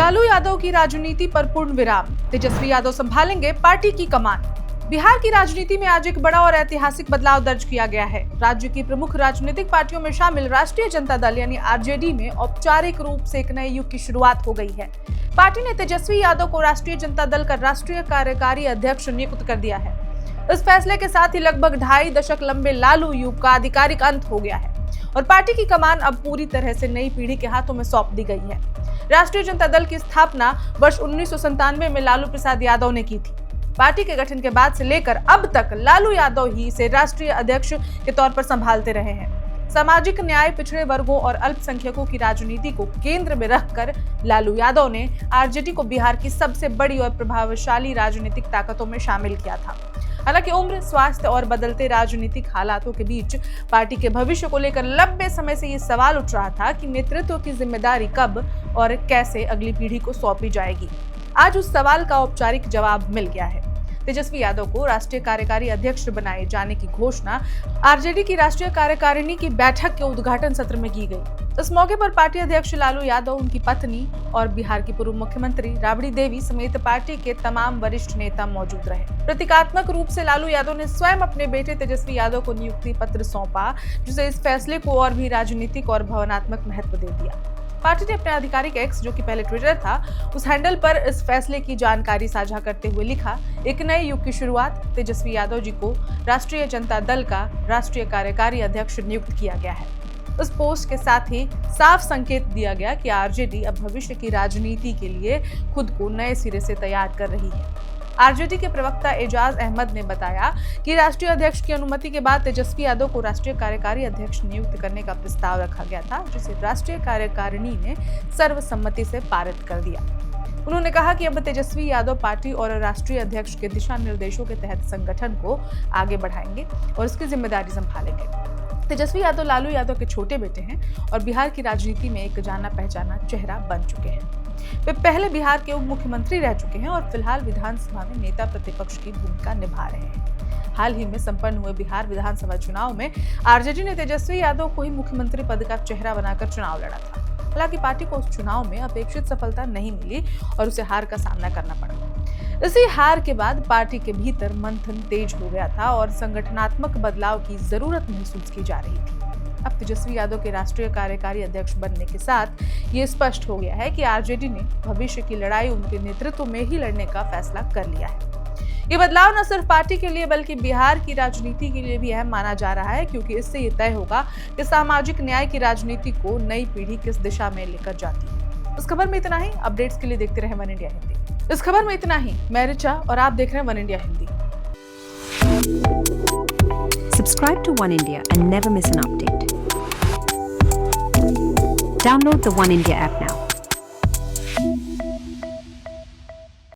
लालू यादव की राजनीति पर पूर्ण विराम, तेजस्वी यादव संभालेंगे पार्टी की कमान। बिहार की राजनीति में आज एक बड़ा और ऐतिहासिक बदलाव दर्ज किया गया है। राज्य की प्रमुख राजनीतिक पार्टियों में शामिल राष्ट्रीय जनता दल यानी आरजेडी में औपचारिक रूप से एक नए युग की शुरुआत हो गई है। पार्टी ने तेजस्वी यादव को राष्ट्रीय जनता दल का राष्ट्रीय कार्यकारी अध्यक्ष नियुक्त कर दिया है। इस फैसले के साथ ही लगभग 2.5 दशक लंबे लालू युग का आधिकारिक अंत हो गया है और पार्टी की कमान अब पूरी तरह से नई पीढ़ी के हाथों में सौंप दी गई है। राष्ट्रीय जनता दल की स्थापना वर्ष 1997 में लालू प्रसाद यादव ने की थी। पार्टी के गठन के बाद से लेकर अब तक लालू यादव ही इसे राष्ट्रीय अध्यक्ष के तौर पर संभालते रहे हैं। सामाजिक न्याय, पिछड़े वर्गों और अल्पसंख्यकों की राजनीति को केंद्र में रखकर लालू यादव ने आरजेडी को बिहार की सबसे बड़ी और प्रभावशाली राजनीतिक ताकतों में शामिल किया था। हालांकि उम्र, स्वास्थ्य और बदलते राजनीतिक हालातों के बीच पार्टी के भविष्य को लेकर लंबे समय से ये सवाल उठ रहा था कि नेतृत्व की जिम्मेदारी कब और कैसे अगली पीढ़ी को सौंपी जाएगी। आज उस सवाल का औपचारिक जवाब मिल गया है। तेजस्वी यादव को राष्ट्रीय कार्यकारी अध्यक्ष बनाए जाने की घोषणा आरजेडी की राष्ट्रीय कार्यकारिणी की बैठक के उद्घाटन सत्र में की गई। इस मौके पर पार्टी अध्यक्ष लालू यादव, उनकी पत्नी और बिहार की पूर्व मुख्यमंत्री राबड़ी देवी समेत पार्टी के तमाम वरिष्ठ नेता मौजूद रहे। प्रतीकात्मक रूप से लालू यादव ने स्वयं अपने बेटे तेजस्वी यादव को नियुक्ति पत्र सौंपा, जिसे इस फैसले को और भी राजनीतिक और भावनात्मक महत्व दे दिया। पार्टी ने अपने आधिकारिक एक्स, जो कि पहले ट्विटर था, उस हैंडल पर इस फैसले की जानकारी साझा करते हुए लिखा, एक नए युग की शुरुआत, तेजस्वी यादव जी को राष्ट्रीय जनता दल का राष्ट्रीय कार्यकारी अध्यक्ष नियुक्त किया गया है। उस पोस्ट के साथ ही साफ संकेत दिया गया कि आरजेडी अब भविष्य की राजनीति के लिए खुद को नए सिरे से तैयार कर रही है। आरजेडी के प्रवक्ता एजाज अहमद ने बताया कि राष्ट्रीय अध्यक्ष की अनुमति के बाद तेजस्वी यादव को राष्ट्रीय कार्यकारी अध्यक्ष नियुक्त करने का प्रस्ताव रखा गया था, जिसे राष्ट्रीय कार्यकारिणी ने सर्वसम्मति से पारित कर दिया। उन्होंने कहा कि अब तेजस्वी यादव पार्टी और राष्ट्रीय अध्यक्ष के दिशा निर्देशों के तहत संगठन को आगे बढ़ाएंगे और उसकी जिम्मेदारी संभालेंगे। तेजस्वी यादव लालू यादव के छोटे बेटे हैं और बिहार की राजनीति में एक जाना पहचाना चेहरा बन चुके हैं। वे पहले बिहार के उप मुख्यमंत्री रह चुके हैं और फिलहाल विधानसभा में नेता प्रतिपक्ष की भूमिका निभा रहे हैं। हाल ही में संपन्न हुए बिहार विधानसभा चुनाव में आरजेडी ने तेजस्वी यादव को ही मुख्यमंत्री पद का चेहरा बनाकर चुनाव लड़ा था। हालांकि पार्टी को उस चुनाव में अपेक्षित सफलता नहीं मिली और उसे हार का सामना करना पड़ा। इसी हार के बाद पार्टी के भीतर मंथन तेज हो गया था और संगठनात्मक बदलाव की जरूरत महसूस की जा रही थी। अब तेजस्वी यादव के राष्ट्रीय कार्यकारी अध्यक्ष बनने के साथ ये स्पष्ट हो गया है कि आरजेडी ने भविष्य की लड़ाई उनके नेतृत्व में ही लड़ने का फैसला कर लिया है। ये बदलाव न सिर्फ पार्टी के लिए बल्कि बिहार की राजनीति के लिए भी अहम माना जा रहा है, क्योंकि इससे ये तय होगा कि सामाजिक न्याय की राजनीति को नई पीढ़ी किस दिशा में लेकर जाती है। इस खबर में इतना ही। अपडेट्स के लिए देखते रहे वन इंडिया हिंदी। इस खबर में इतना ही। मैं ऋचा और आप देख रहे हैं one India Hindi. Subscribe to One India and never miss an update. Download the One India app now.